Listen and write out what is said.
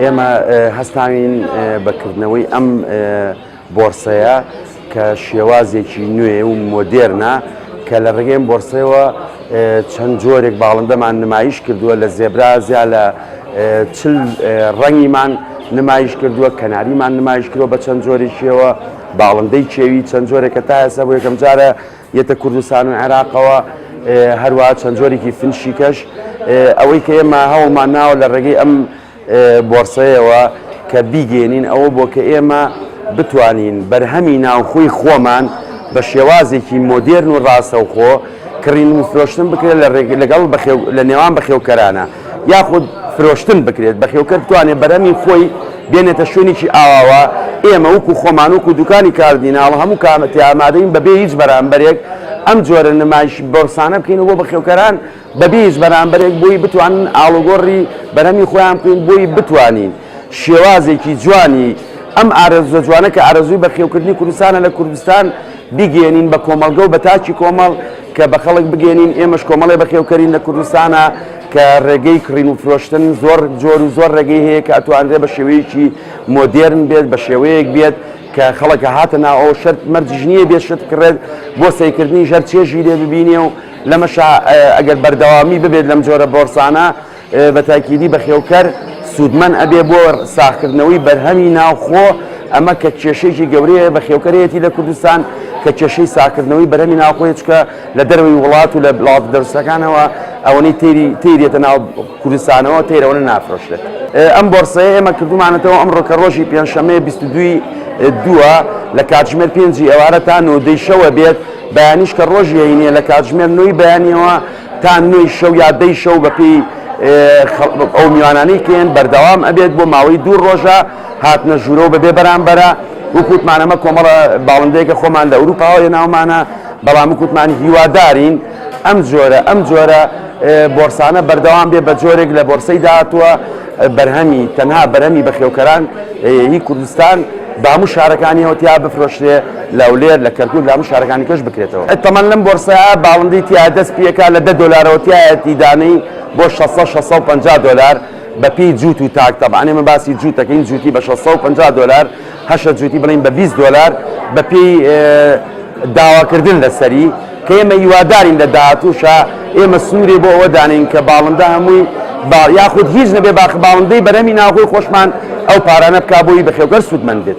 ئێمە هەستاوین بەکردنەوەی ئەم بۆرسەیە کە شێوازێکی نوێ و مۆدێرنە کە لە ڕێگەی بۆرسەوە چەند جۆرێک باڵندەمان نمایش کردووە لە زێبرازیا لە چل ڕەنگیمان نمایش کردووە کەناریمان نمایش کردووە بە چەند جۆرێکیەوە باڵندەی چێوی چەند جۆرێکە تا ئێستا بۆ یەکەم جارە یەتە کوردستان و عێراقەوە هەروەها چەند جۆرێکی فنشی کەش ئەوەی کە ئێمە هەوڵمان ناوە لە ڕێگەی ئەم بۆرسەیەوە کە بیگەێنین ئەوە بۆ کە ئێمە بتوانین بەرهەمی ناوخۆی خۆمان بە شێوازێکی مۆدێرن و ڕاستەوخۆ کڕین و فرۆشتن بکرێت لەگەڵ لە نێوان بەخێوکەرانە یاخود فرۆشتن بکرێت بەخێوکەر بتوانێت بەرهەمی خۆی بێنێتە شوێنێکی ئاواوە ئێمە وەکو خۆمان وەکو دوکانی کاردیناڵ هەموو کامەتی ئامادەین بەبێ هیچ بەرامبەرێک ئەم جۆرە نمایش بۆرسانە بکەین بۆ بەخێوکەران بەبێ هیچ بەرامبەرێک بۆی بتوانن ئاڵوگۆڕی بەرهەمی خۆیان بکەین بۆی بتوانین شێوازێکی جوانی ئەم ئارەزوە جوانە کە ئارەزووی بەخێوکردنی کوردستانە لە کوردستان بیگەێنین بە کۆمەڵگە و بە تاچی کۆمەڵ کە بە خەڵک بگەێنین ئێمەش کۆمەڵی بەخێوکەرین لە کوردستانە کە ڕێگەی کڕین و فرۆشتن زۆر جۆر و زۆر ڕێگەی هەیە کە ئەتوانرێت بە شێوەیەکی مۆدێرن بێت بە شێوەیەک بێت کە خەڵک هاتە ناو ئەو شەرت مەرجژنیە بێت شت کڕێت بۆ سەیکردنی ژەر چێژی لێ ببینێ و لەمەش ئەگەر بەردەوامی ببێت لەم جۆرە بۆرسانە بە تاکیدی بەخێوکەر سوودمەند ئەبێ بۆ ساختکردنەوەی بەرهەمی ناوخۆ ئەمە کە کێشەیەکی گەورەیە بەخێوکەرێتی لە کوردستان کە کێشەی ساکردنەوەی بەرهەمی ناوخۆی چکە لە دەروی وڵات و لە وڵات دەرسەکانەوە ئەوەی تێریێتە ناو کوردستانەوە تێرەوە نافرۆشرێت. ئەم بۆرسەیە ئێمە کردومانەتەوە ئەمڕۆ کە ڕۆژی پێنجشەممەیە 22 لە کاتژمێر 5 ئێوارە تا 9 شەوە بێت بەیانیش کە ڕۆژی هەینێ لە کاتژمێر 9 بەیانیەوە تا 9 شەو یا 10 شەو بەپێی ئەو میوانانەی کێن بەردەوام ئەبێت بۆ ماوەی 2 ڕۆژە هاتنە ژوورە و بەبێ بەرامبەرە وکوتمانەمە کۆمەڵە باڵندەیەکە خۆمان لە ئەوروپاوە ناومانە بەڵام وکوتمان هیوادارین ئەم جۆرە بۆرسانە بەردەوام بێ بە جۆرێک لە بۆرسەی داهاتووە بەرهەمی تەنها بەرهەمی بەخێوکەران هی کوردستان بە هەموو شارەکانیەوە تیا بفرۆشرێ لە ئەولێر لە کەرکووک لە هەموو شارەکانی کەش بکرێتەوە. تەمەن لەم بۆرسەیە باڵندەی تیا دەست پێکا لە $10 تایەتی دانەی بۆ 650 دلار بەپی جووت و تاک تەبعان ئێمە باسی جووتەکەین جووتی بە 650 دلار 8 جووتی بڵین بە 20 دلار بەپی داواکردن لەسەری کە ئێمە هیوادارین لە داهاتووشە ئێمە سنوورێ بۆ ئەوە دانین کە باڵندە هەمووی یاخود هیچ نەبێ باڵندەی بەرهەمی ناوخۆی خۆشمان ئەو پارانە بکا بۆی بەخێوکەر سوودمەند بێت.